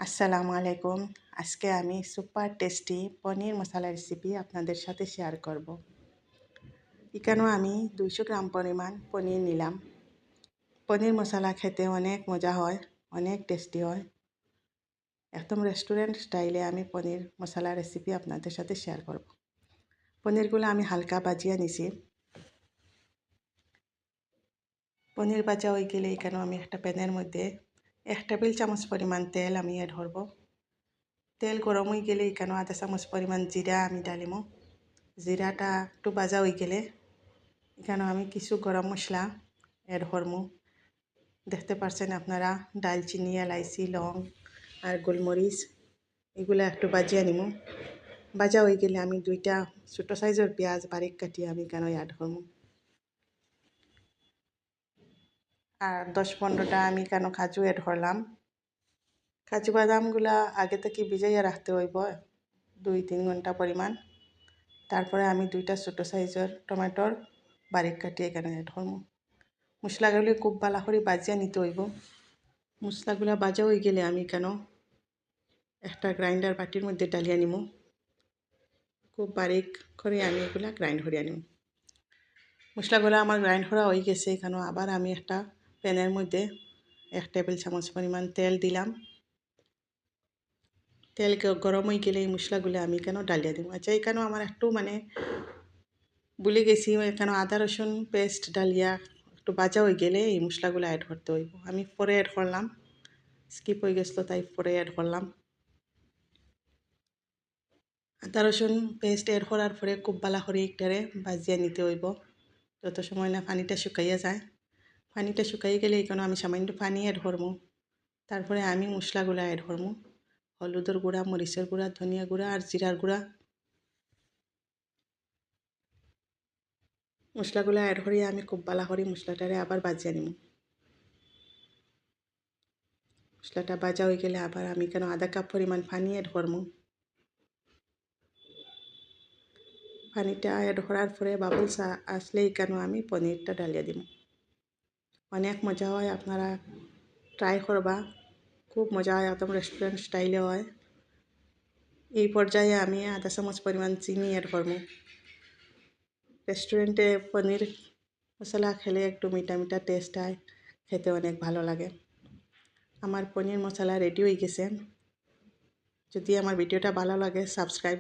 আসসালামু আলাইকুম। আজকে আমি সুপার টেস্টি পনির মশলা রেসিপি আপনাদের সাথে শেয়ার করব। এখানেও আমি 200 গ্রাম পরিমাণ পনির নিলাম। পনির মশলা খেতে অনেক মজা হয়, অনেক টেস্টি হয়। একদম রেস্টুরেন্ট স্টাইলে আমি পনির মশলা রেসিপি আপনাদের সাথে শেয়ার করব। পনিরগুলো আমি হালকা ভাজিয়ে নিছি। পনির ভাজা হয়ে গেলে এখানেও আমি একটা প্যানের মধ্যে 1 টেবিল চামচ পরিমাণ তেল আমি অ্যাড করব। তেল গরম হয়ে গেলে এখানেও আধা চামচ পরিমাণ জিরা আমি ডালিমো। জিরাটা একটু ভাজা হয়ে গেলে এখানে আমি কিছু গরম মশলা অ্যাড করবো। দেখতে পাচ্ছেন আপনারা দালচিনি, এলাইচি, লং আর গোলমরিচ এগুলো একটু ভাজিয়ে নিব। ভাজা হয়ে গেলে আমি 2টা ছোটো সাইজের পেঁয়াজ বারিক কাটিয়ে আমি এখানে অ্যাড করবো। আর 10-15টা আমি এখানে কাজু অ্যাড করলাম। কাজু বাদামগুলা আগে থেকে ভিজাইয়া রাখতে হইব 2-3 ঘন্টা পরিমাণ। তারপরে আমি 2টা ছোটো সাইজের টমেটোর বারিক কাটিয়ে এখানে অ্যাড করবো। মশলাগুলি খুব ভালো করে ভাজিয়ে নিতে হইব। মশলাগুলা ভাজা হয়ে গেলে আমি কেন একটা গ্রাইন্ডার বাটির মধ্যে ডালিয়ে নিব। খুব বারিক করে আমি এগুলা গ্রাইন্ড করে নিব। মশলাগুলো আমার গ্রাইন্ড করা হয়ে গেছে। এখানে আবার আমি একটা প্যানের মধ্যে 1 টেবিল চামচ পরিমাণ তেল দিলাম। তেল গরম হয়ে গেলে এই মশলাগুলো আমি কেন ডালিয়ে দিব। আচ্ছা, এখানেও আমার একটু ভুলে গেছি, এখানে আদা রসুন পেস্ট ডালিয়া একটু ভাজা হয়ে গেলে এই মশলাগুলো অ্যাড করতে হইব। আমি পরে অ্যাড করলাম, স্কিপ হয়ে গেছিলো তাই পরে অ্যাড করলাম। আদা রসুন পেস্ট অ্যাড করার পরে খুব ভালো করে একটারে ভাজিয়ে নিতে হইব যত সময় না পানিটা শুকাইয়া যায়। পানিটা শুকাই গেলে এখানে আমি সামান্য পানি অ্যাড করবো। তারপরে আমি মশলাগুলো অ্যাড করবো। হলুদের গুঁড়া, মরিচের গুঁড়া, ধনিয়া গুঁড়া আর জিরার গুঁড়া। মশলাগুলো অ্যাড করিয়ে আমি খুব ভালো করে মশলাটারে আবার ভাজিয়ে নিব। মশলাটা ভাজা হয়ে গেলে আবার আমি কেন আধা কাপ পরিমাণ পানি অ্যাড করবো। পানিটা অ্যাড করার পরে বাবলস আসলেই কেন আমি পনিরটা ডালিয়ে দিব। অনেক মজা হয়, আপনারা ট্রাই করবা। খুব মজা হয়, একদম রেস্টুরেন্ট স্টাইলে হয়। এই পর্যায়ে আমি আধা চামচ পরিমাণ চিনি অ্যাড করবো। রেস্টুরেন্টে পনির মশলা খেলে একটু মিঠা মিঠা টেস্ট হয়, খেতে অনেক ভালো লাগে। আমার পনির মশলা রেডি হয়ে গেছে। যদি আমার ভিডিওটা ভালো লাগে সাবস্ক্রাইব